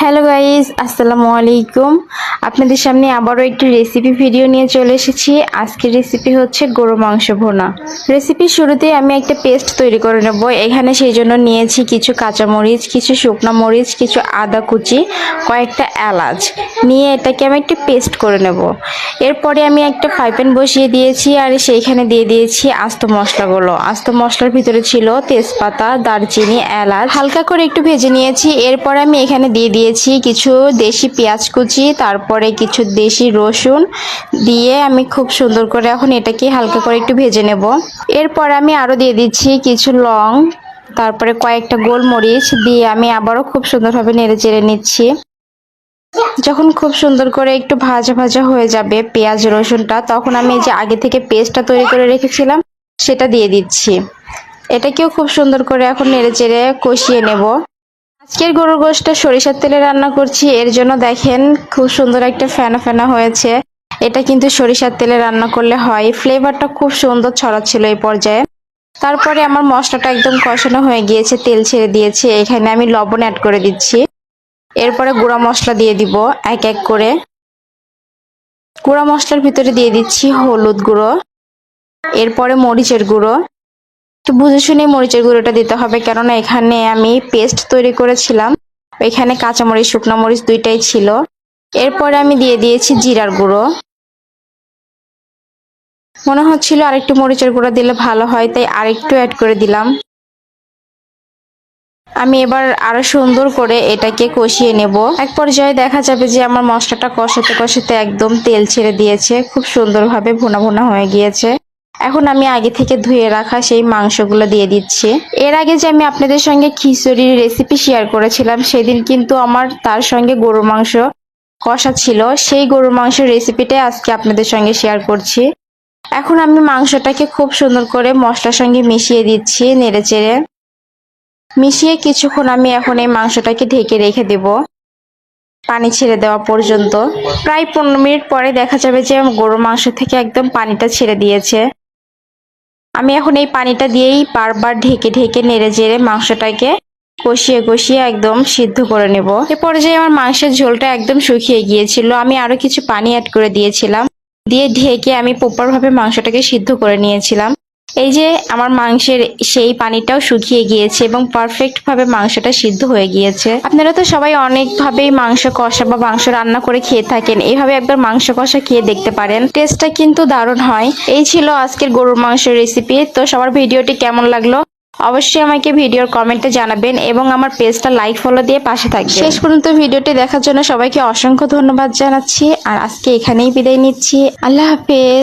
Hello guys, আসসালামু আলাইকুম। আপনাদের সামনে আবারও একটি রেসিপি ভিডিও নিয়ে চলে এসেছি। আজকের রেসিপি হচ্ছে গরু মাংস ভুনা। রেসিপির শুরুতে আমি একটা পেস্ট তৈরি করে নেব। এখানে সেই জন্য নিয়েছি কিছু কাঁচামরিচ, কিছু শুকনো মরিচ, কিছু আদা কুচি, কয়েকটা এলাচ নিয়ে এটাকে আমি একটু পেস্ট করে নেব। এরপরে আমি একটা ফ্রাই প্যান বসিয়ে দিয়েছি আর সেইখানে দিয়ে দিয়েছি আস্ত মশলাগুলো। আস্ত মশলার ভিতরে ছিল তেজপাতা, দারচিনি, এলাচ, হালকা করে একটু ভেজে নিয়েছি। এরপর আমি এখানে দিয়ে দিয়েছি কিছু দেশি পেঁয়াজ কুচি, তারপরে কিছু দেশি রসুন দিয়ে আমি খুব সুন্দর করে এখন এটাকে হালকা করে একটু ভেজে নেব। এরপর আমি আরো দিয়ে দিচ্ছি কিছু লং, তারপরে কয়েকটা গোলমরিচ দিয়ে আমি আবারও খুব সুন্দরভাবে নেড়ে চেড়ে নিচ্ছি। যখন খুব সুন্দর করে একটু ভাজা ভাজা হয়ে যাবে পেঁয়াজ রসুনটা, তখন আমি এই যে আগে থেকে পেস্টটা তৈরি করে রেখেছিলাম সেটা দিয়ে দিচ্ছি। এটাকেও খুব সুন্দর করে এখন নেড়ে চেড়ে কষিয়ে নেব। আজকের গরুর গোশটা সরিষার তেলে রান্না করছি, এর জন্য দেখেন খুব সুন্দর একটা ফেনা ফেনা হয়েছে। এটা কিন্তু সরিষার তেলে রান্না করলে হয়, ফ্লেভারটা খুব সুন্দর ছড়াচ্ছিল এই পর্যায়ে। তারপরে আমার মশলাটা একদম কষানো হয়ে গিয়েছে, তেল ছেড়ে দিয়েছে। এখানে আমি লবণ অ্যাড করে দিচ্ছি। এরপরে গুঁড়া মশলা দিয়ে দিব এক এক করে। গুঁড়া মশলার ভিতরে দিয়ে দিচ্ছি হলুদ গুঁড়ো, এরপরে মরিচের গুঁড়ো। একটু বুঝে শুনে মরিচের গুঁড়োটা দিতে হবে, কেননা এখানে আমি পেস্ট তৈরি করেছিলাম, এখানে কাঁচামরিচ শুকনো মরিচ দুইটাই ছিল। এরপরে আমি দিয়ে দিয়েছি জিরার গুঁড়ো। মনে হচ্ছিল আরেকটু মরিচের গুঁড়ো দিলে ভালো হয়, তাই আরেকটু অ্যাড করে দিলাম। আমি এবার আরো সুন্দর করে এটাকে কষিয়ে নেব। এক পর্যায়ে দেখা যাবে যে আমার মশলাটা কষাতে কষাতে একদম তেল ছেড়ে দিয়েছে, খুব সুন্দরভাবে ভুনা ভুনা হয়ে গিয়েছে। এখন আমি আগে থেকে ধুয়ে রাখা সেই মাংসগুলো দিয়ে দিচ্ছি। এর আগে যে আমি আপনাদের সঙ্গে খিচুড়ির রেসিপি শেয়ার করেছিলাম, সেদিন কিন্তু আমার তার সঙ্গে গরুর মাংস কষা ছিল। সেই গরুর মাংসের রেসিপিটাই আজকে আপনাদের সঙ্গে শেয়ার করছি। এখন আমি মাংসটাকে খুব সুন্দর করে মশলার সঙ্গে মিশিয়ে দিচ্ছি, নেড়ে চেড়ে মিশিয়ে কিছুক্ষণ আমি এখন এই মাংসটাকে ঢেকে রেখে দেব পানি ছেড়ে দেওয়া পর্যন্ত। প্রায় 15 মিনিট পরে দেখা যাবে যে গরুর মাংস থেকে একদম পানিটা ছেড়ে দিয়েছে। আমি এখন এই পানিটা দিয়েই বারবার ঢেকে ঢেকে নেড়ে চেড়ে মাংসটাকে কষিয়ে কষিয়ে একদম সিদ্ধ করে নেব। এ পর্যায়ে আমার মাংসের ঝোলটা একদম শুকিয়ে গিয়েছিল, আমি আরো কিছু পানি অ্যাড করে দিয়েছিলাম, দিয়ে ঢেকে আমি প্রপারভাবে মাংসটাকে সিদ্ধ করে নিয়েছিলাম। এই যে আমার মাংসের সেই পানিটাও শুকিয়ে গিয়েছে এবং পারফেক্ট ভাবে মাংসটা সিদ্ধ হয়ে গিয়েছে। আপনারা তো সবাই অনেকভাবেই মাংস কষা বা মাংস রান্না করে খেয়ে থাকেন, এইভাবে একবার মাংস কষা খেয়ে দেখতে পারেন, টেস্টটা কিন্তু দারুণ হয়। এই ছিল আজকের গরুর মাংসের রেসিপি। তো সবার ভিডিওটি কেমন লাগলো অবশ্যই আমাকে ভিডিওর কমেন্টে জানাবেন এবং আমার পেজটা লাইক ফলো দিয়ে পাশে থাকবেন। শেষ পর্যন্ত ভিডিওটি দেখার জন্য সবাইকে অসংখ্য ধন্যবাদ জানাচ্ছি, আর আজকে এখানেই বিদায় নিচ্ছি। আল্লাহ হাফেজ।